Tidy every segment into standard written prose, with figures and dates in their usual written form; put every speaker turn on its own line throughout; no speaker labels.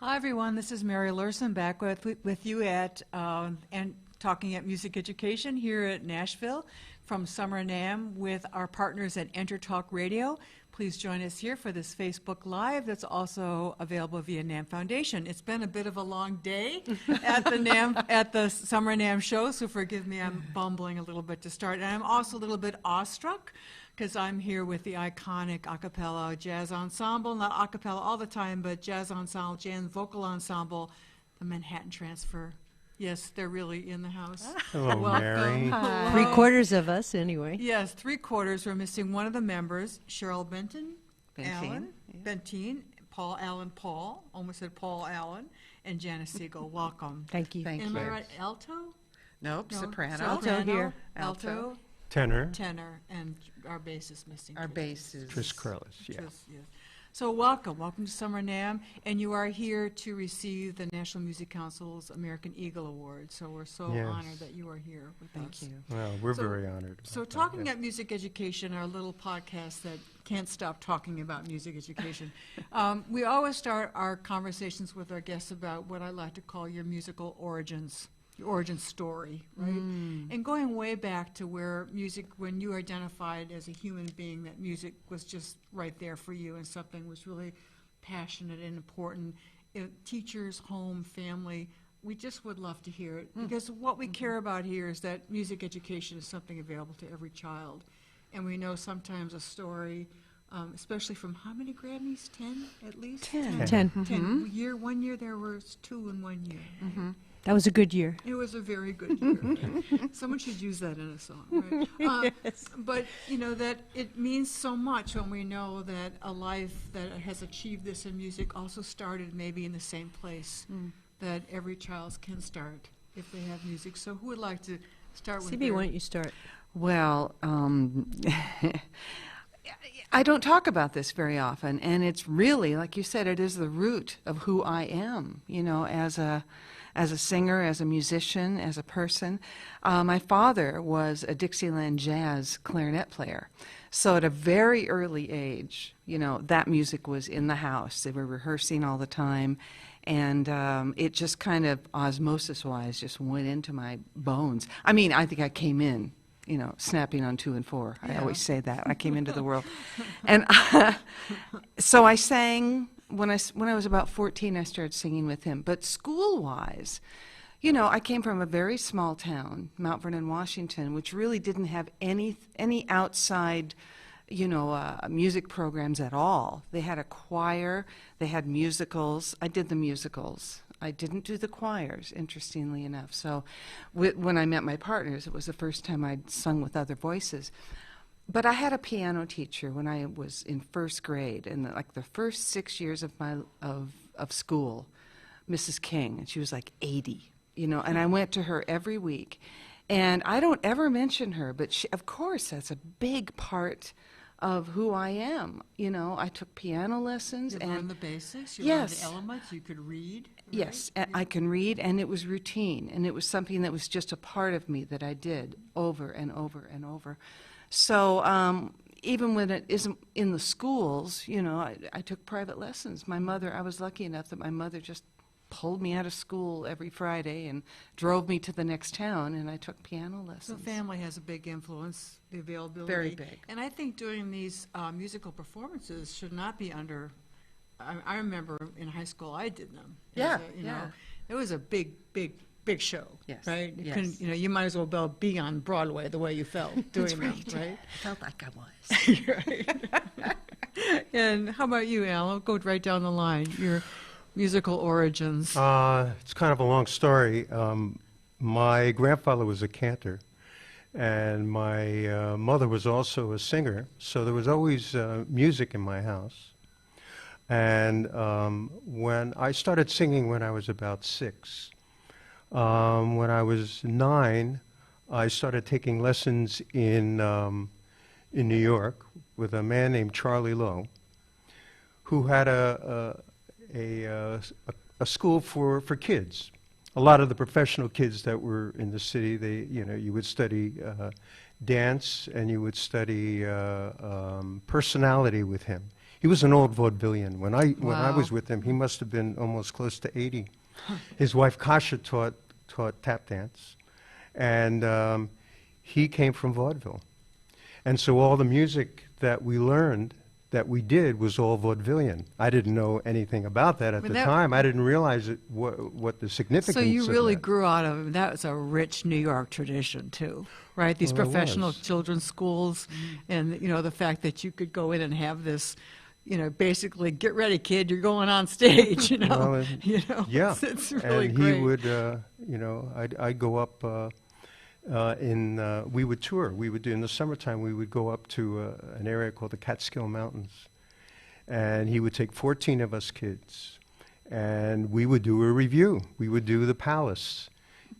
Hi everyone, this is Mary Lurson back with you at and talking at Music Education here at Nashville from Summer NAMM with our partners at EnterTalk Radio. Please join us here for this Facebook Live that's also available via NAMM Foundation. It's been a bit of a long day at the Summer NAMM show, so forgive me, I'm bumbling a little bit to start. And I'm also a little bit awestruck because I'm here with the iconic a cappella jazz ensemble, not a cappella all the time, but jazz ensemble, jazz vocal ensemble, the Manhattan Transfer. Yes, they're really in the house.
Hello, Mary.
Hello.
3/4 of us, anyway.
Yes, 3/4. We're missing one of the members, Cheryl Bentyne,
Bentyne,
Paul Allen, almost said Paul Allen, and Janis Siegel. Welcome.
Thank you.
Thank
Am
you.
I right? Alto?
Nope,
No,
soprano.
Alto here.
Alto,
Tenor.
and our bass is missing.
Our
too.
bass is...
Tris Curlis, yeah.
Yes. So welcome to Summer NAMM, and you are here to receive the National Music Council's American Eagle Award. So we're so
Yes.
honored that you are here with us.
Thank you.
Well, we're
So-
very honored.
So
about that,
talking
yeah.
at Music Education, our little podcast that can't stop talking about music education, we always start our conversations with our guests about what I like to call your musical origins, your origin story, right? And going way back to where music, when you identified as a human being, that music was just right there for you and something was really passionate and important. Teachers, home, family, we just would love to hear it because what we care about here is that music education is something available to every child. And we know sometimes a story, especially from how many Grammys? 10 at least?
10.
10.
10. 1 year there was 2 in 1 year.
That was a good year.
It was a very good year. Someone should use that in a song, right? But, you know, that it means so much when we know that a life that has achieved this in music also started maybe in the same place that every child can start if they have music. So who would like to start with
CB, why don't you start?
Well, I don't talk about this very often, and it's really, like you said, it is the root of who I am, you know, as a singer, as a musician, as a person. My father was a Dixieland jazz clarinet player. So at a very early age, you know, that music was in the house. They were rehearsing all the time. And it just kind of osmosis-wise just went into my bones. I mean, I think I came in, you know, snapping on 2 and 4. I always say that. I came into the world. And so I sang. When I was about 14, I started singing with him. But school-wise, you know, I came from a very small town, Mount Vernon, Washington, which really didn't have any outside, you know, music programs at all. They had a choir. They had musicals. I did the musicals. I didn't do the choirs, interestingly enough. So when I met my partners, it was the first time I'd sung with other voices. But I had a piano teacher when I was in first grade, and like the first 6 years of my of school, Mrs. King, and she was like 80, you know, and I went to her every week. And I don't ever mention her, but she, of course, that's a big part of who I am. You know, I took piano lessons.
You learned the basics, you
Yes.
learned the elements, you could read. Right?
Yes, I can read, and it was routine, and it was something that was just a part of me that I did over and over and over. So even when it isn't in the schools, you know, I took private lessons. My mother, I was lucky enough that my mother just pulled me out of school every Friday and drove me to the next town, and I took piano
So
lessons.
family has a big influence, the availability.
Very big.
And I think doing these musical performances should not be under, I remember in high school I did them.
Yeah,
You
yeah.
know, it was a big show,
Yes,
right? You
yes.
couldn't, you know, you might as well be on Broadway the way you felt doing them, right?
I felt like I was.
Right. And how about you, Al? I'll go right down the line, your musical origins.
It's kind of a long story. My grandfather was a cantor, and my mother was also a singer, so there was always music in my house. And when I started singing when I was about 6, when I was 9, I started taking lessons in New York with a man named Charlie Lowe, who had a school for kids. A lot of the professional kids that were in the city, you would study dance and you would study personality with him. He was an old vaudevillian. When I
Wow.
was with him, he must have been almost close to 80. His wife Kasha taught tap dance, and he came from vaudeville. And so all the music that we learned, that we did, was all vaudevillian. I didn't know anything about that at
But
the
that-
time. I didn't realize what the significance
So you
of
really
that.
grew out of, that was a rich New York tradition too, right? These
Well, it
professional
was.
children's schools and, the fact that you could go in and have this, basically, get ready, kid, you're going on stage,
Well, Yeah.
It's really
and
great.
he would, I'd go up we would tour. We would do, in the summertime, we would go up to an area called the Catskill Mountains. And he would take 14 of us kids, and we would do a review. We would do the Palace,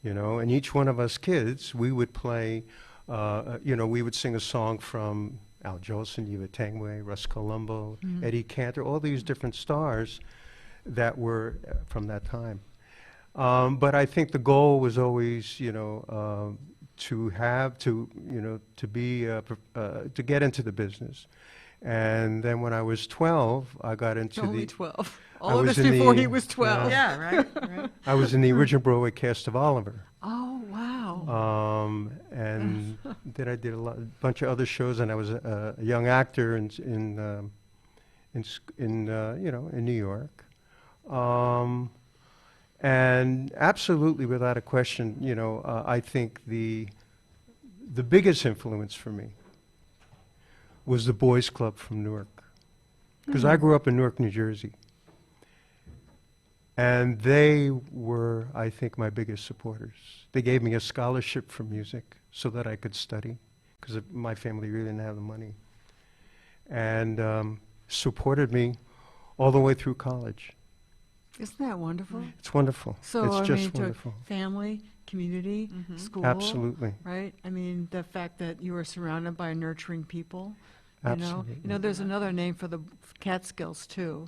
and each one of us kids, we would play, we would sing a song from Al Jolson, Eva Tangway, Russ Columbo, Eddie Cantor, all these different stars that were from that time. But I think the goal was always, to get into the business. And then when I was 12, I got into
Only
the
12.
I
All of
was
this
in
before
the-
he was 12.
Yeah, right.
I was in the original Broadway cast of Oliver.
Oh, wow.
And then I did a bunch of other shows, and I was a young actor in New York. And absolutely, without a question, I think the biggest influence for me was the Boys Club from Newark, because I grew up in Newark, New Jersey. And they were, I think, my biggest supporters. They gave me a scholarship for music so that I could study, because my family really didn't have the money. And supported me all the way through college.
Isn't that wonderful?
It's wonderful.
So,
it's
I
just
mean, to
wonderful.
family, community, school.
Absolutely.
Right? I mean, the fact that you were surrounded by nurturing people.
Absolutely.
There's another name for the Catskills too.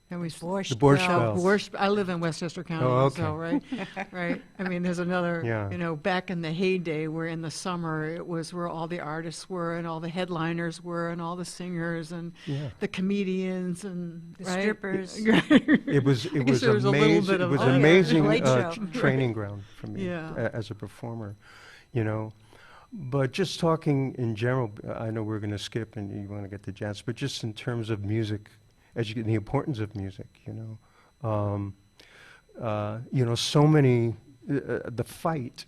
And we
Borscht
The Borscht
Well,
Bells.
Borscht- I live in Westchester County,
Oh, okay.
so right, right. I mean, there's another.
Yeah.
Back in the heyday, where in the summer it was where all the artists were, and all the headliners were, and all the singers, and
Yeah.
the comedians, and
The
right?
strippers.
It was
guess there was a little
amazing.
bit
It
of-
was
oh, yeah.
amazing
Late show.
training ground for me
Yeah.
as a performer, But just talking in general, I know we're going to skip and you want to get to jazz, but just in terms of music, the importance of music, so many. The fight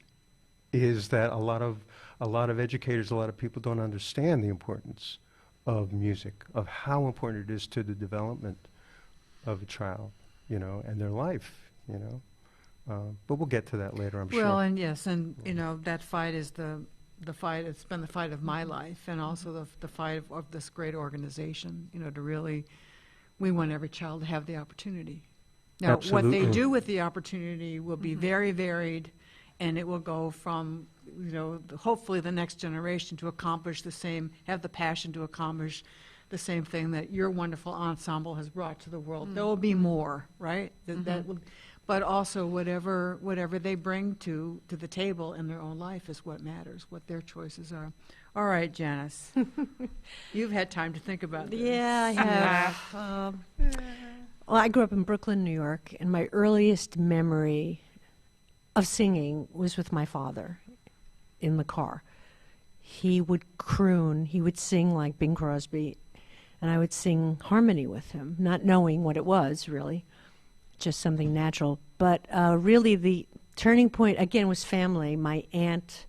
is that a lot of educators, a lot of people don't understand the importance of music, of how important it is to the development of a child, and their life, But we'll get to that later, I'm
Well,
sure.
and yes, and that fight is the fight. It's been the fight of my life, and also the fight of this great organization. To really, we want every child to have the opportunity. Now, what they
Absolutely.
do with the opportunity will be very varied, and it will go from hopefully the next generation to accomplish have the passion to accomplish the same thing that your wonderful ensemble has brought to the world. There will be more, right? That will, but also whatever they bring to the table in their own life is what matters, what their choices are. All right, Janis, you've had time to think about this.
Yeah, I have. Well, I grew up in Brooklyn, New York, and my earliest memory of singing was with my father in the car. He would croon, he would sing like Bing Crosby, and I would sing harmony with him, not knowing what it was, really, just something natural. But really the turning point, again, was family. My aunt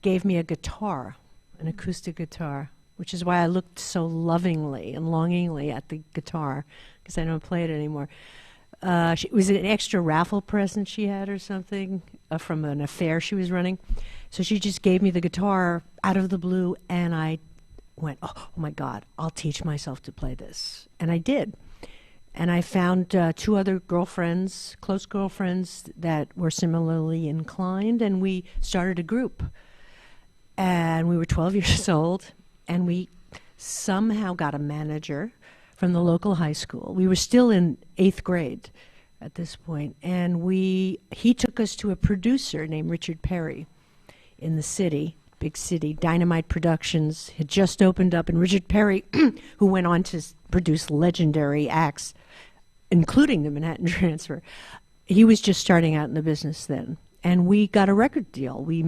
gave me a guitar, an acoustic guitar, which is why I looked so lovingly and longingly at the guitar, because I don't play it anymore. It was an extra raffle present she had or something from an affair she was running. So she just gave me the guitar out of the blue, and I went, oh my God, I'll teach myself to play this. And I did. And I found two other girlfriends, close girlfriends, that were similarly inclined, and we started a group. And we were 12 years old, and we somehow got a manager from the local high school. We were still in 8th grade at this point, and he took us to a producer named Richard Perry in the city, big city. Dynamite Productions had just opened up, and Richard Perry, who went on to produce legendary acts, including the Manhattan Transfer, he was just starting out in the business then. And we got a record deal. We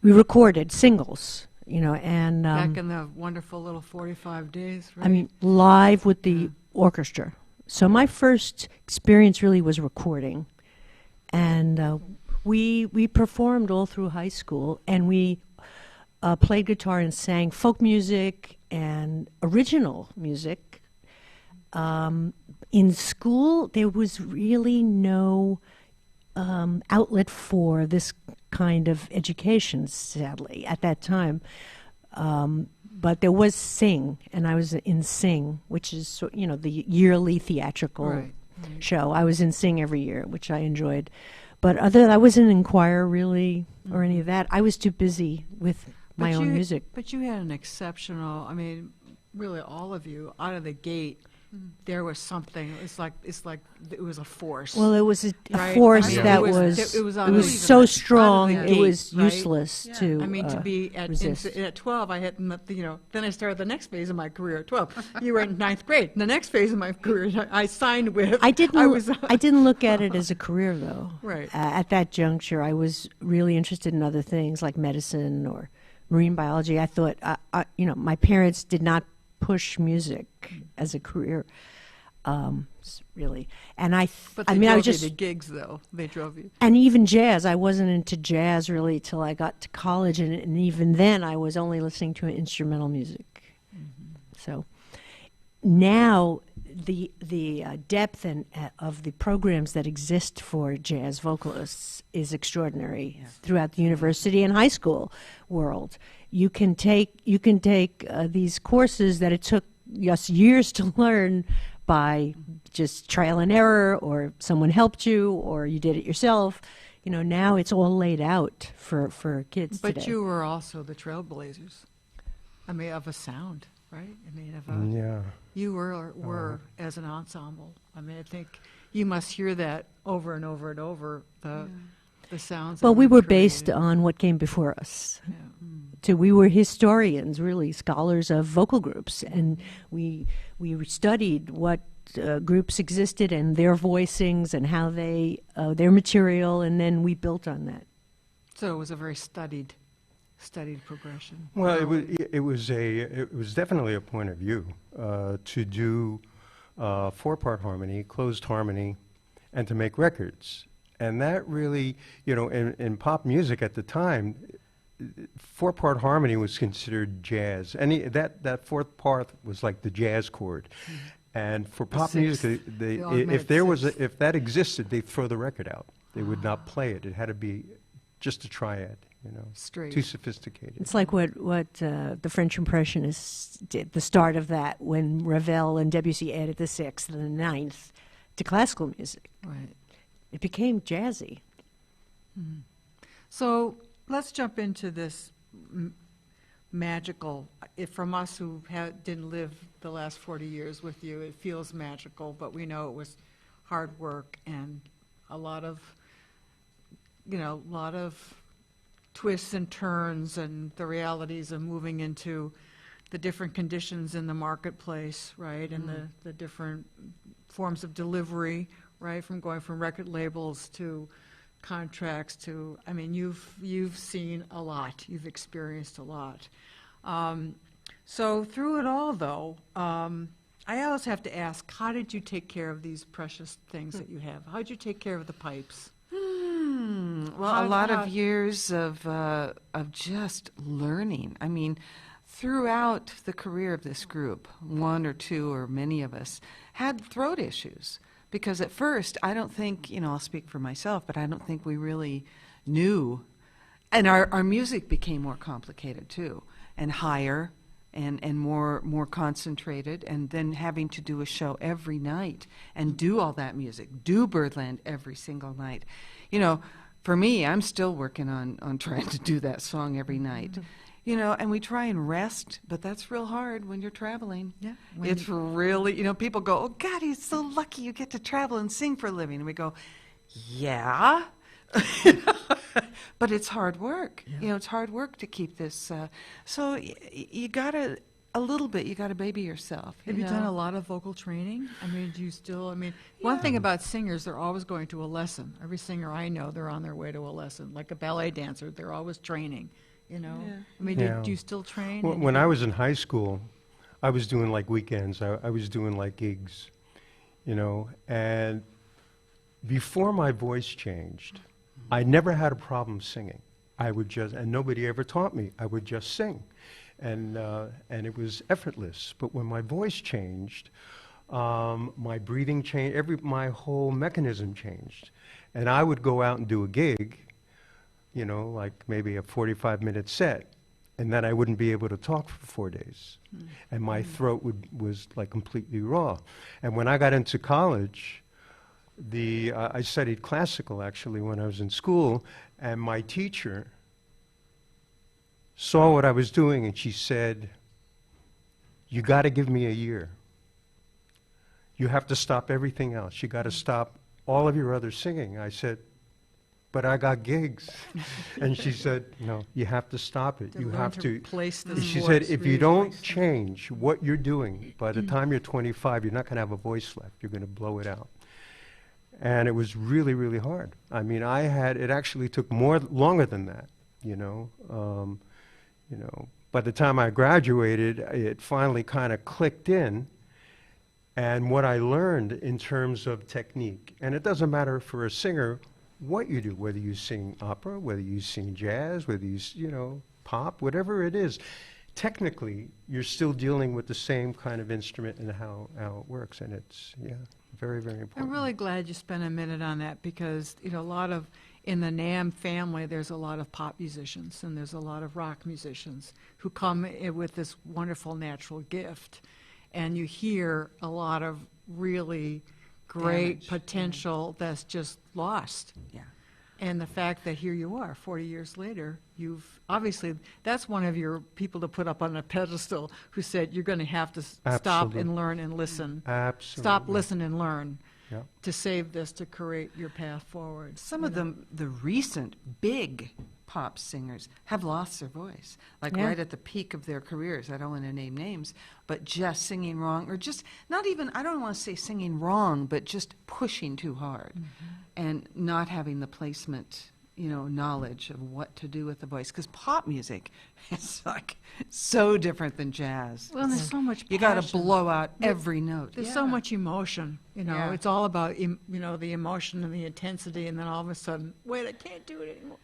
recorded singles, and
Back in the wonderful little 45 days, right?
I mean, live with the orchestra. So my first experience really was recording, and we performed all through high school, and we played guitar and sang folk music and original music. In school, there was really no outlet for this kind of education, sadly, at that time. But there was Sing, and I was in Sing, which is, the yearly theatrical show. I was in Sing every year, which I enjoyed. But other than I wasn't in choir, really, or any of that. I was too busy with my own music.
But you had an exceptional, I mean, really all of you, out of the gate, there was something. It's like it was a force.
Well, it was a
right?
force
I mean,
that
it was
so strong.
out of the
It was
gate, right?
useless to.
I mean, to be
resist.
at 12, I had, then I started the next phase of my career at 12. You were in ninth grade. The next phase of my career, I signed with.
I didn't look at it as a career, though.
Right.
At that juncture, I was really interested in other things like medicine or marine biology. I thought, my parents did not push music as a career. Really, and
But
I
they
mean, I
drove
was just
you to gigs, though. They drove you.
and even jazz. I wasn't into jazz really till I got to college, and even then, I was only listening to instrumental music. So now, the depth of the programs that exist for jazz vocalists is extraordinary throughout the university and high school world. You can take these courses that it took us years to learn by just trial and error, or someone helped you, or you did it yourself. Now it's all laid out for kids
But
today.
you were also the trailblazers. I mean, of a sound, right? I mean,
Yeah.
you were as an ensemble. I mean, I think you must hear that over and over and over, the sounds.
Well,
that
we
you
were based
created.
on what came before us.
Yeah.
We were historians, really scholars of vocal groups, and we studied what groups existed and their voicings and how they their material, and then we built on that.
So it was a very studied progression.
Well, it was definitely a point of view to do 4-part harmony, closed harmony, and to make records. And that really, in pop music at the time, 4-part harmony was considered jazz. That fourth part was like the jazz chord. And for pop
sixth,
music,
augmented
if that existed, they'd throw the record out. They would not play it. It had to be just a triad,
Straight.
too sophisticated.
It's like what the French Impressionists did, the start of that, when Ravel and Debussy added the sixth and the ninth to classical music.
Right.
It became jazzy.
So let's jump into this magical. From us who didn't live the last 40 years with you, it feels magical, but we know it was hard work and a lot of twists and turns and the realities of moving into the different conditions in the marketplace, right, and the different forms of delivery, right, from going from record labels to contracts to, I mean, you've seen a lot, you've experienced a lot. So through it all, though, I always have to ask, how did you take care of these precious things that you have? How did you take care of the pipes?
Well, a lot of years of just learning. I mean, throughout the career of this group, one or two or many of us had throat issues. Because at first, I don't think, I'll speak for myself, but I don't think we really knew. And our music became more complicated, too, and higher and more concentrated, and then having to do a show every night and do all that music, do Birdland every single night. For me, I'm still working on trying to do that song every night. And we try and rest, but that's real hard when you're traveling.
Yeah.
It's really, people go, oh, God, he's so lucky you get to travel and sing for a living. And we go, yeah, But it's hard work. You know, it's hard work to keep this. So you gotta, a little bit, you gotta baby yourself.
Have you done a lot of vocal training? I mean, do you still, I mean, one thing about singers, they're always going to a lesson. Every singer I know, they're on their way to a lesson. Like a ballet dancer, they're always training, you know?
Yeah.
I mean,
Yeah.
do you still train?
Well,
And
when
you-
I was in high school, I was doing like weekends. I was doing like gigs, you know, and before my voice changed, I never had a problem singing. I would just, and nobody ever taught me. I would just sing, and it was effortless. But when my voice changed, my breathing changed. My whole mechanism changed, and I would go out and do a gig, you know, like maybe a 45-minute set, and then I wouldn't be able to talk for 4 days, and my throat was like completely raw. And when I got into college, I studied classical actually when I was in school, and my teacher saw what I was doing, and she said, "You got to give me a year. You have to stop everything else. You got to stop all of your other singing." I said, "But I got gigs." And she said, "No, you have to stop it.
to
You
learn
have
to
to."
replace this
She
voice,
said, "If you
raise
don't
voice.
change what you're doing, by the time you're 25, you're not going to have a voice left. You're going to blow it out." And it was really, really hard. I mean, it actually took longer than that, you know. By the time I graduated, it finally kind of clicked in. And what I learned in terms of technique, and it doesn't matter for a singer what you do, whether you sing opera, whether you sing jazz, whether you pop, whatever it is, technically, you're still dealing with the same kind of instrument and how it works. And it's, very, very important.
I'm really glad you spent a minute on that because, you know, in the NAMM family, there's a lot of pop musicians and there's a lot of rock musicians who come with this wonderful natural gift. And you hear a lot of really great
Damage,
potential that's just lost.
Yeah.
And the fact that here you are, 40 years later, obviously, that's one of your people to put up on a pedestal who said you're going to have to stop
Absolutely.
and learn and listen.
Absolutely.
Stop, listen, and learn
Yeah.
to save this, to create your path forward.
Some
you
of
know?
the recent big pop singers have lost their voice, like
Yeah.
right at the peak of their careers. I don't want to name names, but just singing wrong, or just not even, I don't want to say singing wrong, but just pushing too hard and not having the placement, knowledge of what to do with the voice. Because pop music is like so different than jazz.
Well, there's so much
You got to
passion.
blow out every note.
There's so much emotion,
Yeah.
It's all about, the emotion and the intensity, and then all of a sudden, wait, I can't do it anymore.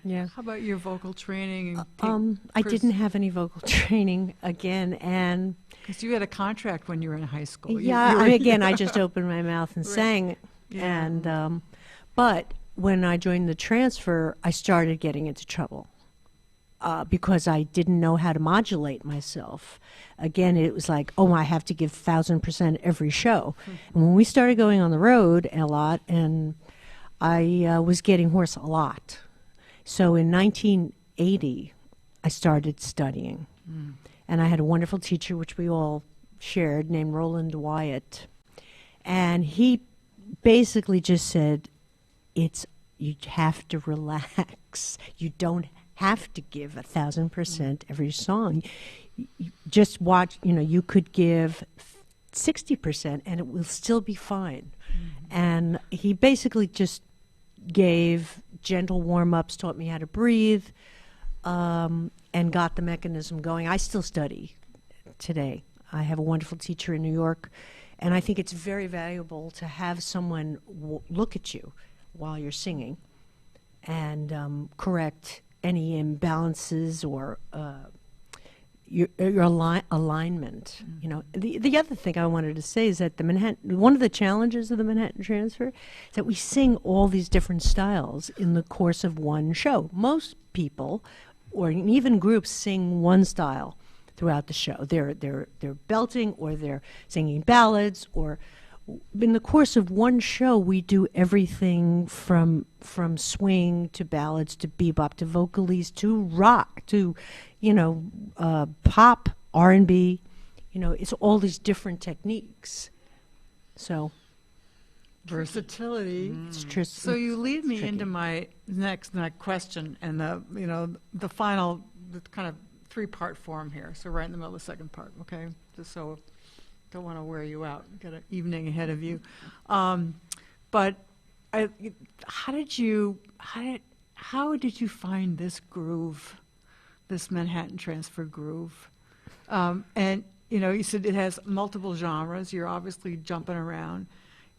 Yeah.
How about your vocal training?
I didn't have any vocal training again, and
Because you had a contract when you were in high school.
I just opened my mouth and
Right.
sang,
Yeah.
and but when I joined the transfer, I started getting into trouble because I didn't know how to modulate myself. Again, it was like, oh, I have to give 1,000% every show. And when we started going on the road a lot, and I was getting hoarse a lot. So in 1980, I started studying. And I had a wonderful teacher, which we all shared, named Roland Wyatt. And he basically just said, you have to relax. You don't have to give 1,000% every song. You just watch, you could give 60% and it will still be fine. And he basically just gave gentle warm-ups, taught me how to breathe, and got the mechanism going. I still study today. I have a wonderful teacher in New York, and I think it's very valuable to have someone look at you while you're singing and correct any imbalances or your alignment. The other thing I wanted to say is that one of the challenges of the Manhattan Transfer is that we sing all these different styles in the course of one show. Most people, or even groups, sing one style throughout the show. They're belting, or they're singing ballads, or in the course of one show, we do everything from swing to ballads to bebop to vocalese to rock to, pop, R&B. It's all these different techniques. So,
Versatility.
It's true.
So you lead me
tricky.
into my next question, and the final, the kind of three-part form here. So right in the middle of the second part, okay? Just so don't want to wear you out. Got an evening ahead of you, but how did you find this groove, this Manhattan Transfer groove? And you said it has multiple genres. You're obviously jumping around.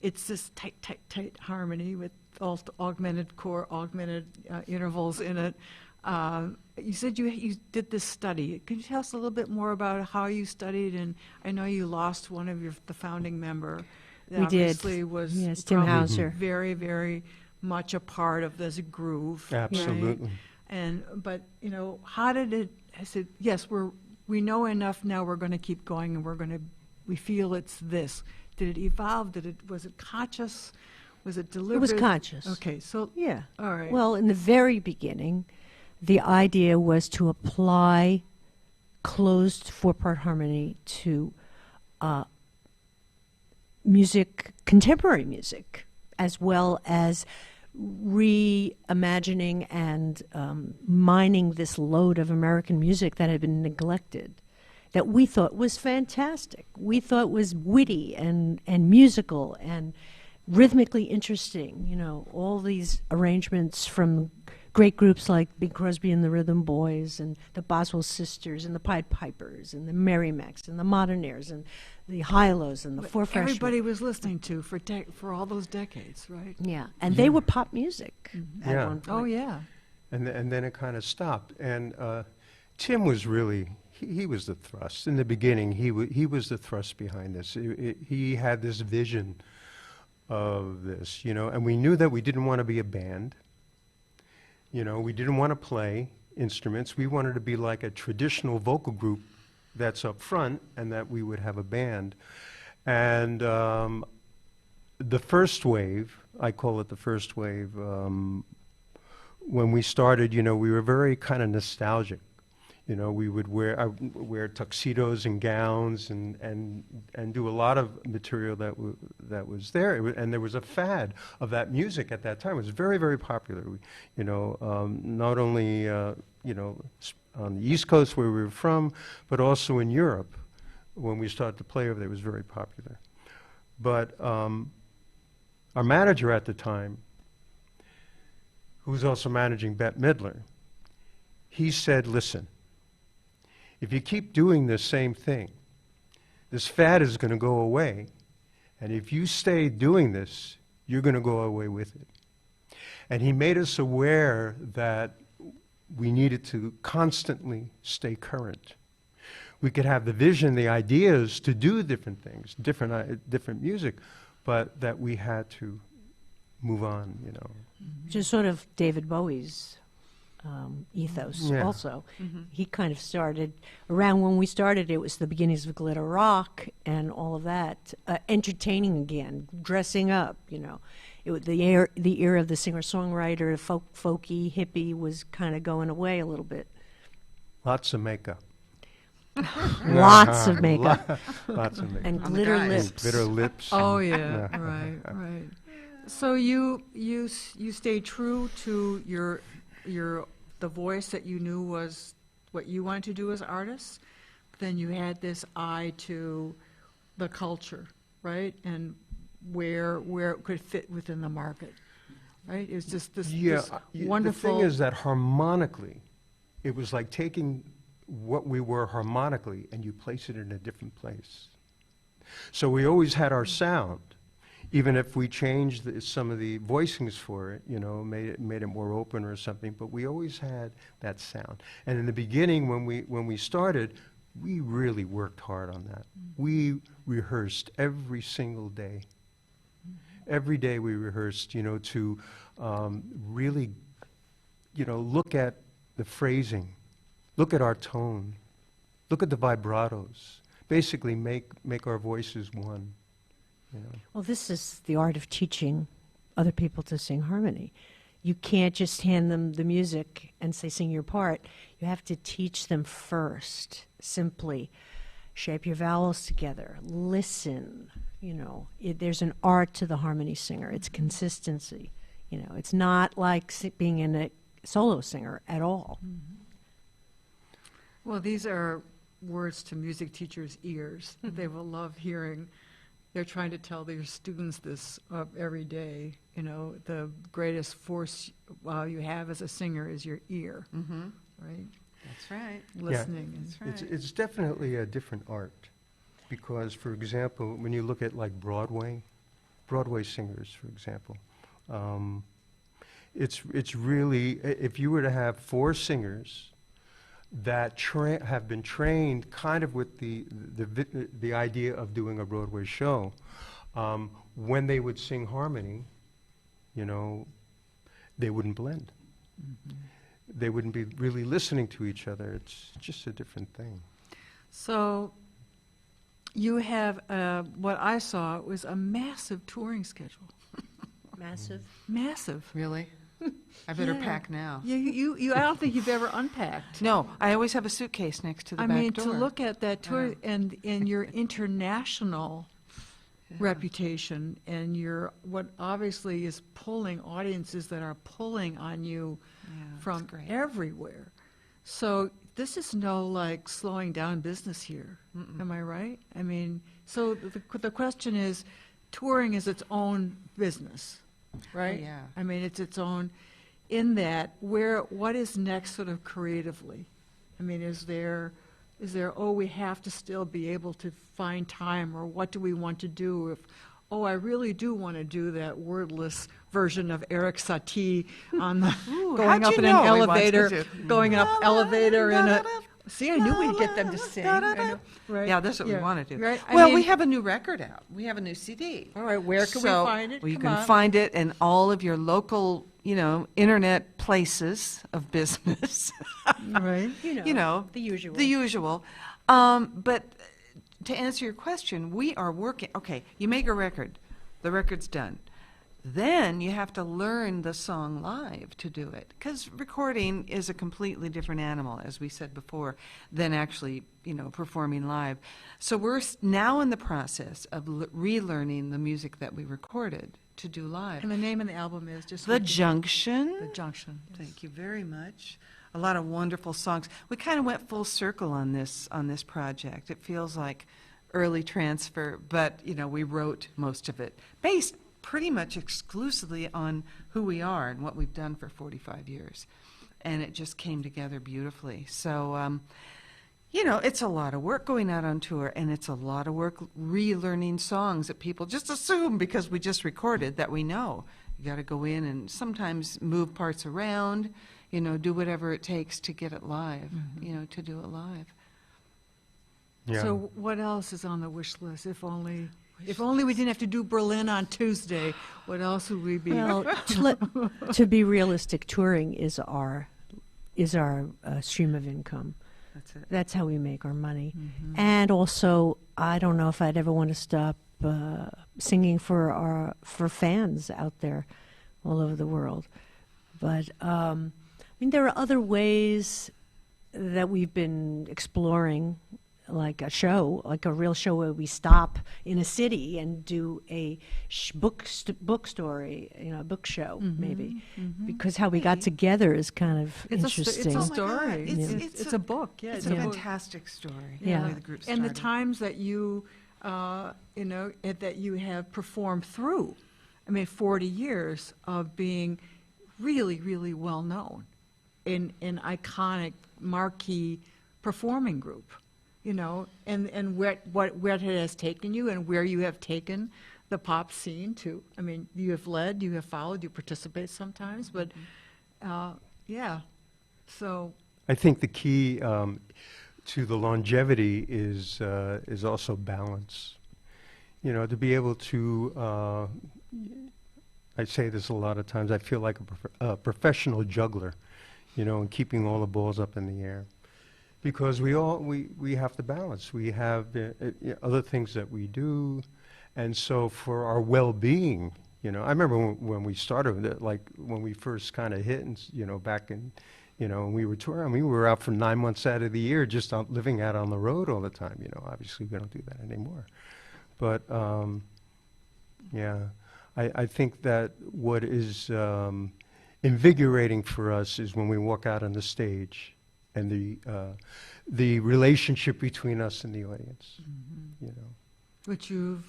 It's this tight harmony with augmented core, augmented intervals in it. You said you did this study. Could you tell us a little bit more about how you studied? And I know you lost one of the founding member. That
We did.
obviously was
Yes, Tim
probably
Hauser.
very, very much a part of this groove. right?
Absolutely.
But how did it? I said, yes, we know enough now. We're going to keep going, and we feel it's this. Did it evolve? Was it conscious? Was it deliberate?
It was conscious.
Okay, so
Yeah.
all right.
Well, in the very beginning, the idea was to apply closed four-part harmony to music, contemporary music, as well as reimagining and mining this load of American music that had been neglected, that we thought was fantastic. We thought was witty and musical and rhythmically interesting. All these arrangements from great groups like Bing Crosby and the Rhythm Boys and the Boswell Sisters and the Pied Pipers and the Merrimacs and the Modernaires and the Hi-Los and the Four Freshmen.
everybody was listening to for all those decades, right?
Yeah, and they were pop music at
Yeah.
one point.
Oh yeah.
And then it kind of stopped. And Tim was really, he was the thrust. In the beginning, he was the thrust behind this. He had this vision of this, and we knew that we didn't want to be a band. We didn't want to play instruments. We wanted to be like a traditional vocal group that's up front, and that we would have a band. And the first wave, I call it the first wave, when we started, we were very kind of nostalgic. We would wear tuxedos and gowns and do a lot of material that was there. And there was a fad of that music at that time. It was very, very popular. Not only on the East Coast where we were from, but also in Europe. When we started to play over there, it was very popular. But our manager at the time, who was also managing Bette Midler, he said, listen, if you keep doing the same thing, this fad is going to go away. And if you stay doing this, you're going to go away with it. And he made us aware that we needed to constantly stay current. We could have the vision, the ideas to do different things, different music, but that we had to move on,
Which is sort of David Bowie's ethos
Yeah.
also. He kind of started, around when we started, it was the beginnings of glitter rock and all of that. Entertaining again, dressing up, the era of the singer-songwriter, folky, hippie was kind of going away a little bit.
Lots of makeup.
Lots of makeup.
Lots of makeup.
And
On the
glitter
guys.
lips.
Glitter lips.
Oh
and-
yeah. Right. So you stayed true to the voice that you knew was what you wanted to do as artists. Then you had this eye to the culture, right, and where it could fit within the market, right? It was just this wonderful.
The thing is that harmonically, it was like taking what we were harmonically and you place it in a different place. So we always had our sound, even if we changed some of the voicings for it, made it more open or something. But we always had that sound. And in the beginning, when we started, we really worked hard on that. We rehearsed every single day. Every day we rehearsed, to really, look at the phrasing, look at our tone, look at the vibratos. Basically, make our voices one.
Well, this is the art of teaching other people to sing harmony. You can't just hand them the music and say, sing your part. You have to teach them first. Simply shape your vowels together. Listen You know, there's an art to the harmony singer. It's consistency. You know, it's not like being in a solo singer at all.
Well, these are words to music teachers' ears that they will love hearing. They're trying to tell their students this every day. You know, the greatest force you have as a singer is your ear, right?
That's right.
Listening. and-
That's right.
It's definitely a different art because, for example, when you look at like Broadway singers, for example, it's really, if you were to have 4 singers that have been trained kind of with the idea of doing a Broadway show, when they would sing harmony, you know, they wouldn't blend. They wouldn't be really listening to each other. It's just a different thing.
So you have, what I saw was a massive touring schedule.
Massive.
Massive.
Really? I better
Yeah.
pack now.
I don't think you've ever unpacked.
No, I always have a suitcase next to the
I
back
mean,
door.
to look at that tour
Yeah.
and in your international
Yeah.
reputation and your, what obviously is pulling audiences that are pulling on you
Yeah, that's
from
great.
everywhere. So this is no like slowing down business here. Am I right? I mean, so the question is, touring is its own business, right?
yeah.
I mean, it's its own, in that, what is next sort of creatively? I mean, is there, oh, we have to still be able to find time, or what do we want to do if, oh, I really do want to do that wordless version of Eric Satie on the, going
how'd
up
you
in an
know he wants to
elevator,
do-
going up elevator in a, see, I knew we'd get them to sing. I know, right?
Yeah, that's what we
Yeah.
want to do.
Right? I
Well,
mean-
we have a new record out. We have a new CD.
All right, where can we
So,
find it?
well, you
Come
can
on.
find it in all of your local, internet places of business.
Right.
You know, the usual.
The usual. But to answer your question, we are working. Okay, you make a record. The record's done. Then you have to learn the song live to do it, because recording is a completely different animal, as we said before, than actually, performing live. So we're now in the process of relearning the music that we recorded to do live.
And the name of the album is just
The
like
Junction.
The Junction.
Thank you very much. A lot of wonderful songs. We kind of went full circle on this project. It feels like early transfer, but we wrote most of it based pretty much exclusively on who we are and what we've done for 45 years. And it just came together beautifully. So, it's a lot of work going out on tour, and it's a lot of work relearning songs that people just assume because we just recorded that we know. You got to go in and sometimes move parts around, do whatever it takes to get it live, to do it live.
Yeah.
So what else is on the wish list? If only we didn't have to do Berlin on Tuesday, what else would we be?
Well, to be realistic, touring is our stream of income.
That's it.
That's how we make our money. And also, I don't know if I'd ever want to stop singing for fans out there all over the world. But there are other ways that we've been exploring, like a real show where we stop in a city and do a book story, a book show maybe, because how we got together is kind of interesting.
It's a
Oh my
story.
God,
It's a book. Yeah,
It's
a
a
book.
fantastic story.
Yeah.
The way the group
And the
started.
times that you, that you have performed through, 40 years of being really, really well known in an iconic marquee performing group, and where it has taken you and where you have taken the pop scene to. You have led, you have followed, you participate sometimes, but yeah. So
I think the key to the longevity is also balance. To be able to, I say this a lot of times, I feel like a professional juggler, and keeping all the balls up in the air. Because we have to balance. We have other things that we do, and so for our well-being, I remember when we started, like when we first kind of hit, and back in, when we were touring, we were out for 9 months out of the year, just living out on the road all the time. Obviously we don't do that anymore, But yeah, I think that what is invigorating for us is when we walk out on the stage and the relationship between us and the audience. You know.
Which you've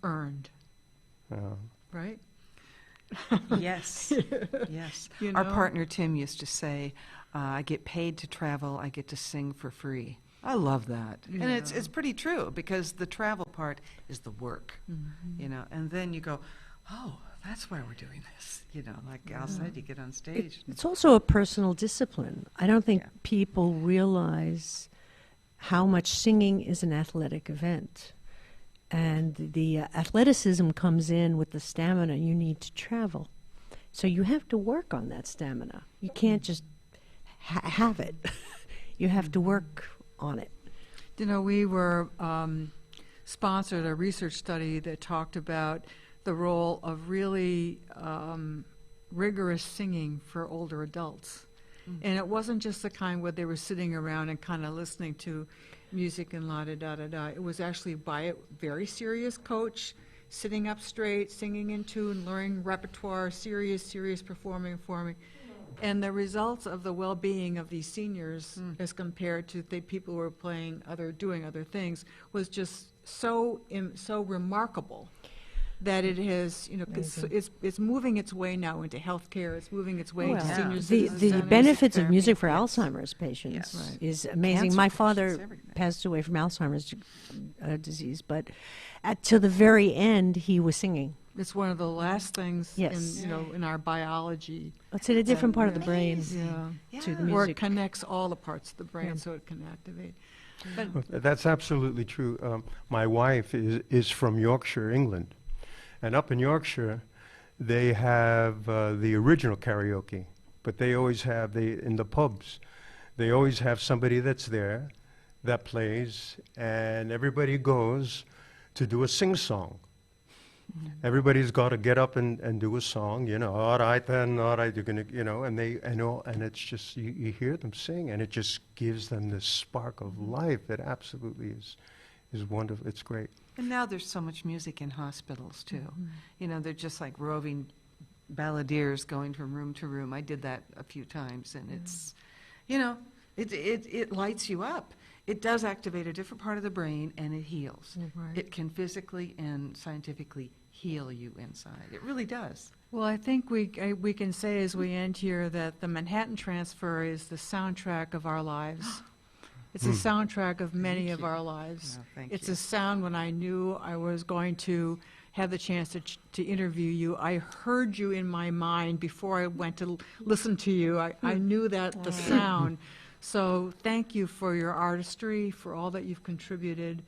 earned, right?
Yes, yes.
You
Our
know?
partner Tim used to say, "I get paid to travel. I get to sing for free." I love that, and it's pretty true because the travel part is the work, you know. And then you go, "Oh, that's why we're doing this," you know. Like outside, you get on stage.
It's also a personal discipline. I don't think people realize how much singing is an athletic event. And the athleticism comes in with the stamina you need to travel. So you have to work on that stamina. You can't just have it. You have to work on it.
You know, we were sponsored a research study that talked about the role of really rigorous singing for older adults. And it wasn't just the kind where they were sitting around and kind of listening to music and la-da-da-da-da. It was actually by a very serious coach, sitting up straight, singing in tune, learning repertoire, serious performing. And the results of the well-being of these seniors as compared to the people who were doing other things was just so remarkable that it has, you know, it's moving its way now into healthcare. It's moving its way into senior citizens.
The
centers.
benefits of music for
Yes.
Alzheimer's patients
Yes.
is amazing.
Cancer
My
patients,
father
everything.
passed away from Alzheimer's disease, but to the very end, he was singing.
It's one of the last things
Yes.
in our biology.
It's in a different part of the brain
Yeah.
to the
Where it
music.
connects all the parts of the brain so it can activate. But
That's absolutely true. My wife is from Yorkshire, England. And up in Yorkshire, they have the original karaoke, but they always have, in the pubs, they always have somebody that's there that plays, and everybody goes to do a sing-song. Everybody's got to get up and do a song, you know, all right then, all right, you're going to, you know, and it's just, you hear them sing, and it just gives them this spark of life. It absolutely is wonderful. It's great.
And now there's so much music in hospitals too. You know, they're just like roving balladeers going from room to room. I did that a few times, and it's, you know, it lights you up. It does activate a different part of the brain, and it heals.
Right.
It can physically and scientifically heal you inside. It really does.
Well, I think we can say as we end here that the Manhattan Transfer is the soundtrack of our lives. It's a soundtrack of many of our lives.
No, thank
It's
you.
a sound when I knew I was going to have the chance to interview you. I heard you in my mind before I went to listen to you. I knew that the sound. So thank you for your artistry, for all that you've contributed,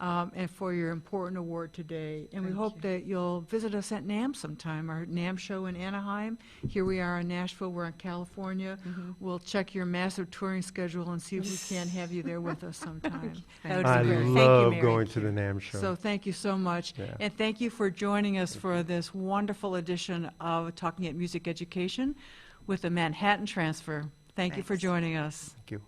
and for your important award today. And we hope that you'll visit us at NAMM sometime, our NAMM show in Anaheim. Here we are in Nashville, we're in California. We'll check your massive touring schedule and see if we can have you there with us sometime. That would
I
be great.
love going to the NAMM show.
So thank you so much.
Yeah.
And thank you for joining us for this wonderful edition of Talking at Music Education with the Manhattan Transfer. Thank you for
Thanks.
joining us.
Thank you.